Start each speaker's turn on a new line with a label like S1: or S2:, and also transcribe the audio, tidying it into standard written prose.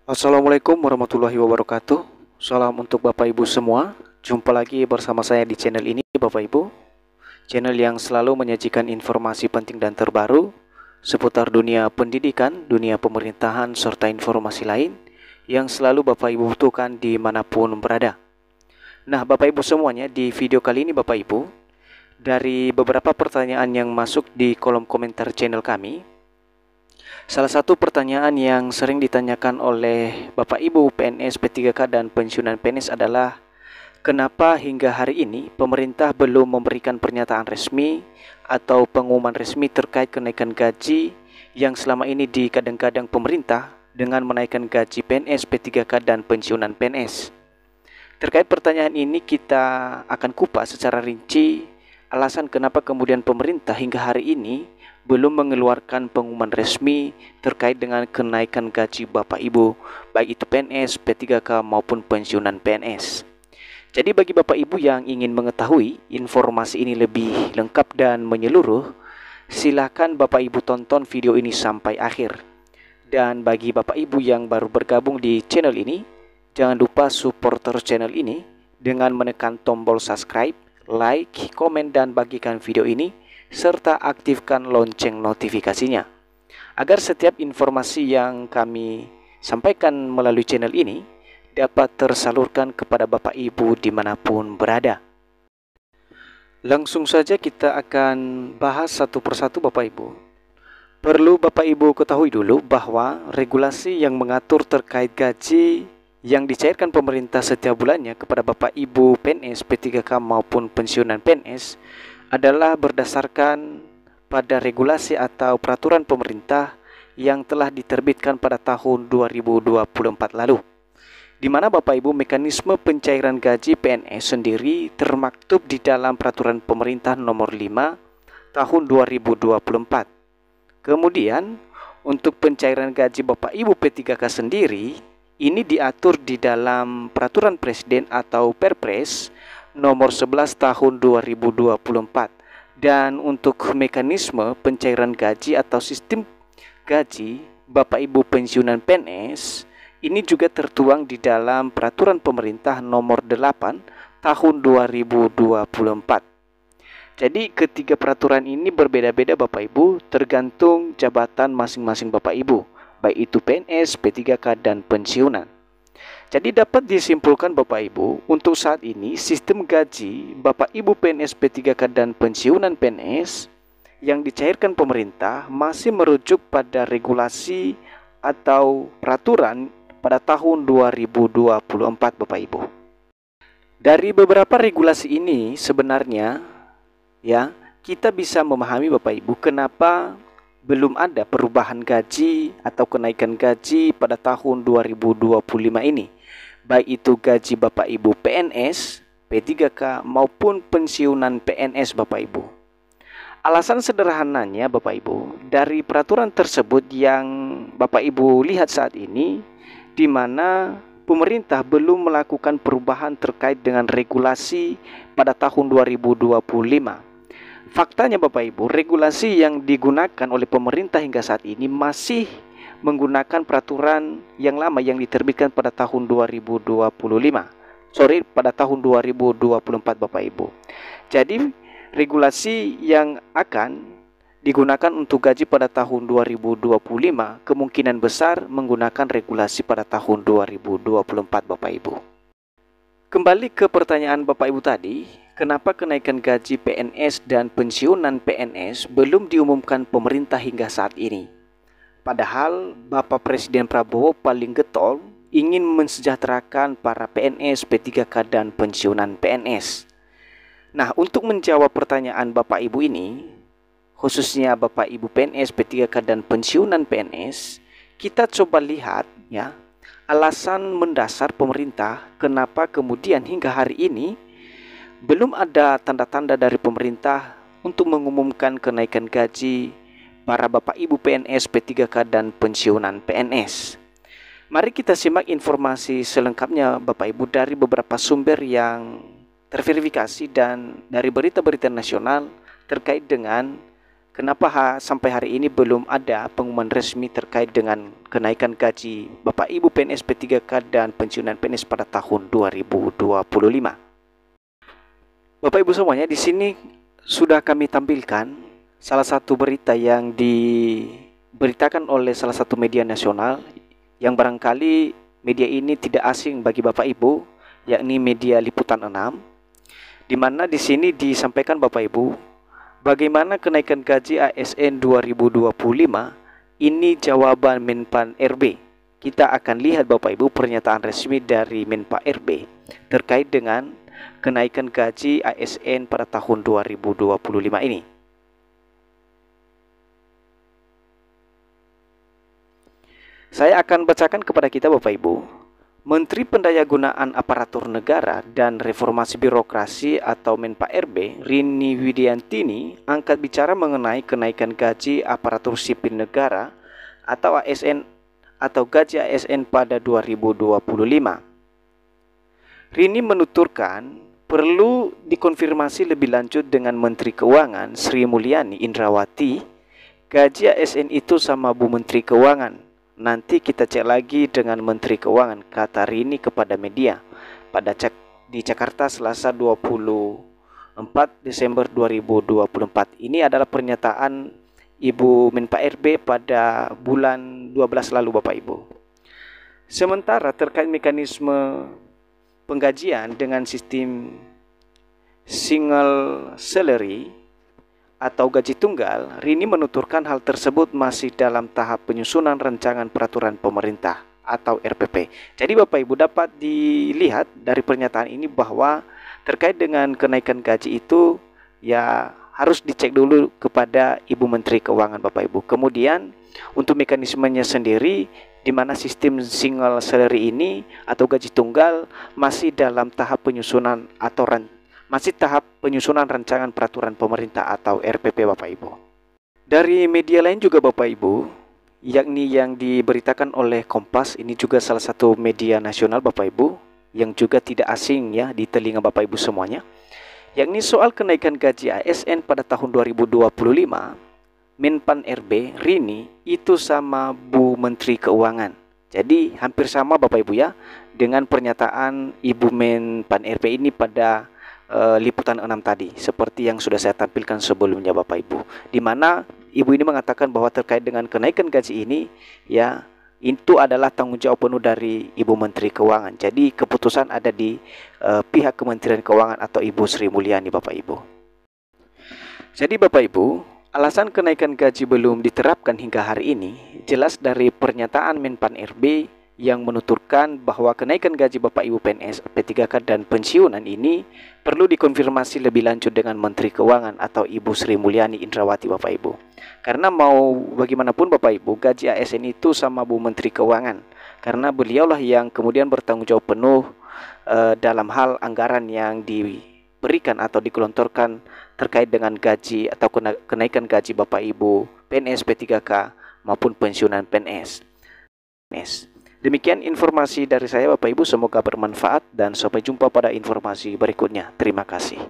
S1: Assalamualaikum warahmatullahi wabarakatuh. Salam untuk Bapak Ibu semua. Jumpa lagi bersama saya di channel ini, Bapak Ibu. Channel yang selalu menyajikan informasi penting dan terbaru seputar dunia pendidikan, dunia pemerintahan, serta informasi lain yang selalu Bapak Ibu butuhkan dimanapun berada. Nah, Bapak Ibu semuanya, di video kali ini Bapak Ibu, dari beberapa pertanyaan yang masuk di kolom komentar channel kami, salah satu pertanyaan yang sering ditanyakan oleh Bapak Ibu PNS P3K dan pensiunan PNS adalah kenapa hingga hari ini pemerintah belum memberikan pernyataan resmi atau pengumuman resmi terkait kenaikan gaji yang selama ini dikadang-kadang pemerintah dengan menaikkan gaji PNS P3K dan pensiunan PNS. Terkait pertanyaan ini kita akan kupas secara rinci alasan kenapa kemudian pemerintah hingga hari ini belum mengeluarkan pengumuman resmi terkait dengan kenaikan gaji Bapak Ibu, baik itu PNS, P3K maupun pensiunan PNS. Jadi bagi Bapak Ibu yang ingin mengetahui informasi ini lebih lengkap dan menyeluruh, silakan Bapak Ibu tonton video ini sampai akhir. Dan bagi Bapak Ibu yang baru bergabung di channel ini, jangan lupa support terus channel ini dengan menekan tombol subscribe, like, komen, dan bagikan video ini, serta aktifkan lonceng notifikasinya, agar setiap informasi yang kami sampaikan melalui channel ini dapat tersalurkan kepada Bapak Ibu dimanapun berada. Langsung saja kita akan bahas satu persatu Bapak Ibu. Perlu Bapak Ibu ketahui dulu bahwa regulasi yang mengatur terkait gaji yang dicairkan pemerintah setiap bulannya kepada Bapak Ibu PNS, P3K maupun pensiunan PNS adalah berdasarkan pada regulasi atau peraturan pemerintah yang telah diterbitkan pada tahun 2024 lalu, di mana Bapak Ibu mekanisme pencairan gaji PNS sendiri termaktub di dalam peraturan pemerintah nomor 5 tahun 2024. Kemudian untuk pencairan gaji Bapak Ibu P3K sendiri ini diatur di dalam peraturan presiden atau Perpres nomor 11 tahun 2024. Dan untuk mekanisme pencairan gaji atau sistem gaji Bapak Ibu pensiunan PNS ini juga tertuang di dalam peraturan pemerintah nomor 8 tahun 2024. Jadi ketiga peraturan ini berbeda-beda Bapak Ibu tergantung jabatan masing-masing Bapak Ibu, baik itu PNS, P3K dan pensiunan. Jadi dapat disimpulkan Bapak Ibu, untuk saat ini sistem gaji Bapak Ibu PNS, P3K dan pensiunan PNS yang dicairkan pemerintah masih merujuk pada regulasi atau peraturan pada tahun 2024 Bapak Ibu. Dari beberapa regulasi ini sebenarnya kita bisa memahami Bapak Ibu kenapa belum ada perubahan gaji atau kenaikan gaji pada tahun 2025 ini, baik itu gaji Bapak Ibu PNS, P3K maupun pensiunan PNS Bapak Ibu. Alasan sederhananya Bapak Ibu, dari peraturan tersebut yang Bapak Ibu lihat saat ini, di mana pemerintah belum melakukan perubahan terkait dengan regulasi pada tahun 2025. Faktanya Bapak Ibu, regulasi yang digunakan oleh pemerintah hingga saat ini masih menggunakan peraturan yang lama yang diterbitkan pada tahun 2024 Bapak Ibu. Jadi regulasi yang akan digunakan untuk gaji pada tahun 2025 kemungkinan besar menggunakan regulasi pada tahun 2024 Bapak Ibu. Kembali ke pertanyaan Bapak Ibu tadi, kenapa kenaikan gaji PNS dan pensiunan PNS belum diumumkan pemerintah hingga saat ini? Padahal Bapak Presiden Prabowo paling getol ingin mensejahterakan para PNS, P3K dan pensiunan PNS. Nah, untuk menjawab pertanyaan Bapak Ibu ini, khususnya Bapak Ibu PNS, P3K dan pensiunan PNS, kita coba lihat alasan mendasar pemerintah kenapa kemudian hingga hari ini belum ada tanda-tanda dari pemerintah untuk mengumumkan kenaikan gaji para Bapak Ibu PNS, P3K dan pensiunan PNS. Mari kita simak informasi selengkapnya Bapak Ibu dari beberapa sumber yang terverifikasi dan dari berita-berita nasional terkait dengan kenapa sampai hari ini belum ada pengumuman resmi terkait dengan kenaikan gaji Bapak Ibu PNS P3K dan pensiunan PNS pada tahun 2025. Bapak Ibu semuanya, di sini sudah kami tampilkan salah satu berita yang diberitakan oleh salah satu media nasional yang barangkali media ini tidak asing bagi Bapak Ibu, yakni media Liputan 6, di mana di sini disampaikan Bapak Ibu, bagaimana kenaikan gaji ASN 2025? Ini jawaban Menpan RB. Kita akan lihat Bapak Ibu pernyataan resmi dari Menpan RB terkait dengan kenaikan gaji ASN pada tahun 2025 ini. Saya akan bacakan kepada kita Bapak Ibu. Menteri Pendayagunaan Aparatur Negara dan Reformasi Birokrasi atau Menpan RB, Rini Widiantini, angkat bicara mengenai kenaikan gaji aparatur sipil negara atau ASN atau gaji ASN pada 2025. Rini menuturkan perlu dikonfirmasi lebih lanjut dengan Menteri Keuangan Sri Mulyani Indrawati. Gaji ASN itu sama Bu Menteri Keuangan. Nanti kita cek lagi dengan Menteri Keuangan, kata Rini kepada media di Jakarta Selasa 24 Desember 2024. Ini adalah pernyataan Ibu Menpan RB pada bulan 12 lalu Bapak Ibu. Sementara terkait mekanisme penggajian dengan sistem single salary atau gaji tunggal, Rini menuturkan hal tersebut masih dalam tahap penyusunan rancangan peraturan pemerintah atau RPP. Jadi Bapak Ibu dapat dilihat dari pernyataan ini bahwa terkait dengan kenaikan gaji itu ya harus dicek dulu kepada Ibu Menteri Keuangan Bapak Ibu. Kemudian untuk mekanismenya sendiri, di mana sistem single salary ini atau gaji tunggal masih dalam tahap penyusunan atau tahap penyusunan rancangan peraturan pemerintah atau RPP Bapak Ibu. Dari media lain juga Bapak Ibu, yakni yang diberitakan oleh Kompas, ini juga salah satu media nasional Bapak Ibu yang juga tidak asing ya di telinga Bapak Ibu semuanya, yakni soal kenaikan gaji ASN pada tahun 2025. Menpan RB Rini itu sama Bu Menteri Keuangan. Jadi hampir sama Bapak Ibu ya dengan pernyataan Ibu Menpan RB ini pada Liputan 6 tadi, seperti yang sudah saya tampilkan sebelumnya Bapak Ibu, di mana Ibu ini mengatakan bahwa terkait dengan kenaikan gaji ini ya itu adalah tanggung jawab penuh dari Ibu Menteri Keuangan. Jadi keputusan ada di pihak Kementerian Keuangan atau Ibu Sri Mulyani Bapak Ibu. Jadi Bapak Ibu, alasan kenaikan gaji belum diterapkan hingga hari ini jelas dari pernyataan Menpan RB yang menuturkan bahwa kenaikan gaji Bapak Ibu PNS P3K dan pensiunan ini perlu dikonfirmasi lebih lanjut dengan Menteri Keuangan atau Ibu Sri Mulyani Indrawati Bapak Ibu. Karena mau bagaimanapun Bapak Ibu, gaji ASN itu sama Bu Menteri Keuangan, karena beliaulah yang kemudian bertanggung jawab penuh dalam hal anggaran yang diberikan atau digelontorkan terkait dengan gaji atau kenaikan gaji Bapak Ibu PNS P3K maupun pensiunan PNS. Demikian informasi dari saya Bapak Ibu, semoga bermanfaat dan sampai jumpa pada informasi berikutnya. Terima kasih.